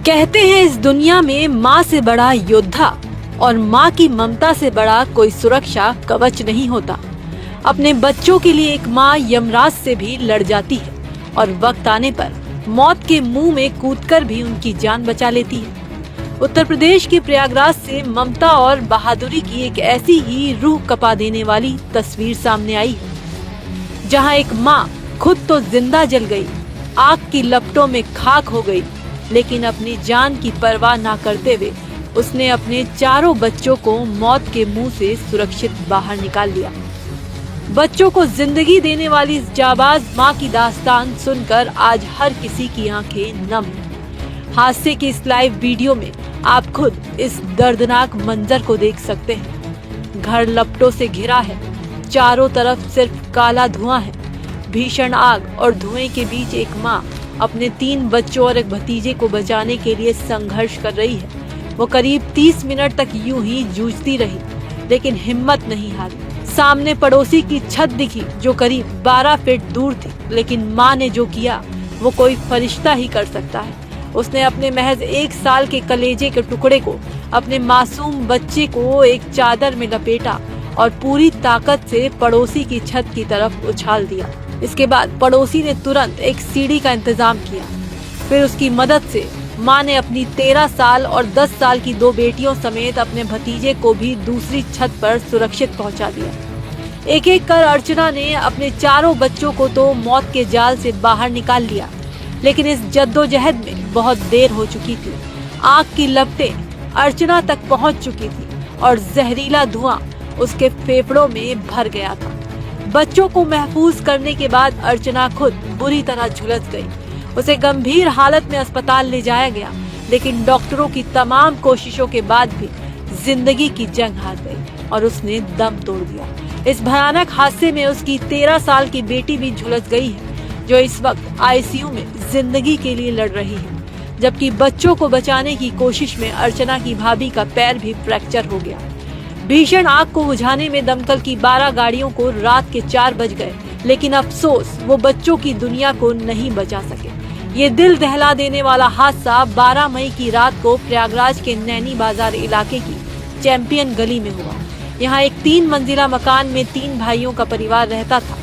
कहते हैं इस दुनिया में माँ से बड़ा योद्धा और माँ की ममता से बड़ा कोई सुरक्षा कवच नहीं होता। अपने बच्चों के लिए एक माँ यमराज से भी लड़ जाती है और वक्त आने पर मौत के मुंह में कूदकर भी उनकी जान बचा लेती है। उत्तर प्रदेश के प्रयागराज से ममता और बहादुरी की एक ऐसी ही रूह कपा देने वाली तस्वीर सामने आई है, जहां एक माँ खुद तो जिंदा जल गई, आग की लपटों में खाक हो गई, लेकिन अपनी जान की परवाह ना करते हुए उसने अपने चारों बच्चों को मौत के मुंह से सुरक्षित बाहर निकाल लिया। बच्चों को जिंदगी देने वाली इस जाबाज माँ की दास्तान सुनकर आज हर किसी की आंखें नम हैं। हादसे की इस लाइव वीडियो में आप खुद इस दर्दनाक मंजर को देख सकते हैं। घर लपटों से घिरा है, चारों तरफ सिर्फ काला धुआं है। भीषण आग और धुएं के बीच एक माँ अपने 3 बच्चों और एक भतीजे को बचाने के लिए संघर्ष कर रही है। वो करीब 30 मिनट तक यूं ही जूझती रही, लेकिन हिम्मत नहीं हारी। सामने पड़ोसी की छत दिखी जो करीब 12 फीट दूर थी, लेकिन माँ ने जो किया वो कोई फरिश्ता ही कर सकता है। उसने अपने महज 1 साल के कलेजे के टुकड़े को, अपने मासूम बच्चे को एक चादर में लपेटा और पूरी ताकत से पड़ोसी की छत की तरफ उछाल दिया। इसके बाद पड़ोसी ने तुरंत एक सीढ़ी का इंतजाम किया। फिर उसकी मदद से माँ ने अपनी 13 साल और 10 साल की 2 बेटियों समेत अपने भतीजे को भी दूसरी छत पर सुरक्षित पहुंचा दिया। एक एक कर अर्चना ने अपने चारों बच्चों को तो मौत के जाल से बाहर निकाल लिया, लेकिन इस जद्दोजहद में बहुत देर हो चुकी थी। आग की लपटें अर्चना तक पहुंच चुकी थी और जहरीला धुआं उसके फेफड़ों में भर गया था। बच्चों को महफूज करने के बाद अर्चना खुद बुरी तरह झुलस गई। उसे गंभीर हालत में अस्पताल ले जाया गया, लेकिन डॉक्टरों की तमाम कोशिशों के बाद भी जिंदगी की जंग हार गई और उसने दम तोड़ दिया। इस भयानक हादसे में उसकी 13 साल की बेटी भी झुलस गई है, जो इस वक्त आईसीयू में जिंदगी के लिए लड़ रही है, जबकि बच्चों को बचाने की कोशिश में अर्चना की भाभी का पैर भी फ्रैक्चर हो गया। भीषण आग को बुझाने में दमकल की 12 गाड़ियों को रात के 4 बज गए, लेकिन अफसोस वो बच्चों की दुनिया को नहीं बचा सके। ये दिल दहला देने वाला हादसा 12 मई की रात को प्रयागराज के नैनी बाजार इलाके की चैंपियन गली में हुआ। यहाँ एक 3 मंजिला मकान में 3 भाइयों का परिवार रहता था।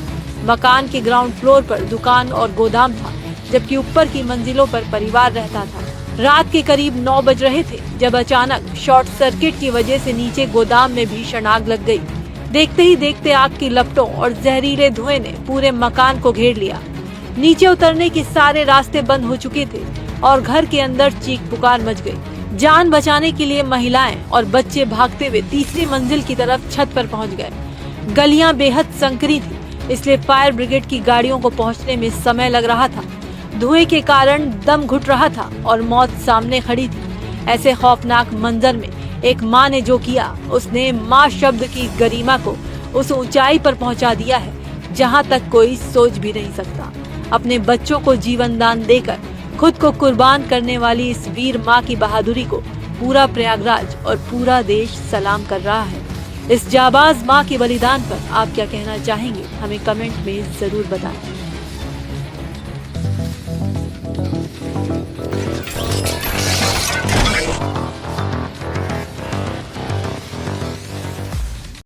मकान के ग्राउंड फ्लोर पर दुकान और गोदाम था, जबकि ऊपर की मंजिलों पर परिवार रहता था। रात के करीब 9 बज रहे थे जब अचानक शॉर्ट सर्किट की वजह से नीचे गोदाम में भीषण आग लग गई। देखते ही देखते आग की लपटों और जहरीले धुएं ने पूरे मकान को घेर लिया। नीचे उतरने के सारे रास्ते बंद हो चुके थे और घर के अंदर चीख पुकार मच गई। जान बचाने के लिए महिलाएं और बच्चे भागते हुए तीसरी मंजिल की तरफ छत पर पहुंच गए। गलियां बेहद संकरी थी, इसलिए फायर ब्रिगेड की गाड़ियों को पहुंचने में समय लग रहा था। धुएं के कारण दम घुट रहा था और मौत सामने खड़ी थी। ऐसे खौफनाक मंजर में एक माँ ने जो किया, उसने माँ शब्द की गरिमा को उस ऊंचाई पर पहुंचा दिया है जहां तक कोई सोच भी नहीं सकता। अपने बच्चों को जीवन दान देकर खुद को कुर्बान करने वाली इस वीर माँ की बहादुरी को पूरा प्रयागराज और पूरा देश सलाम कर रहा है। इस जाबाज माँ के बलिदान पर आप क्या कहना चाहेंगे, हमें कमेंट में जरूर बताएं।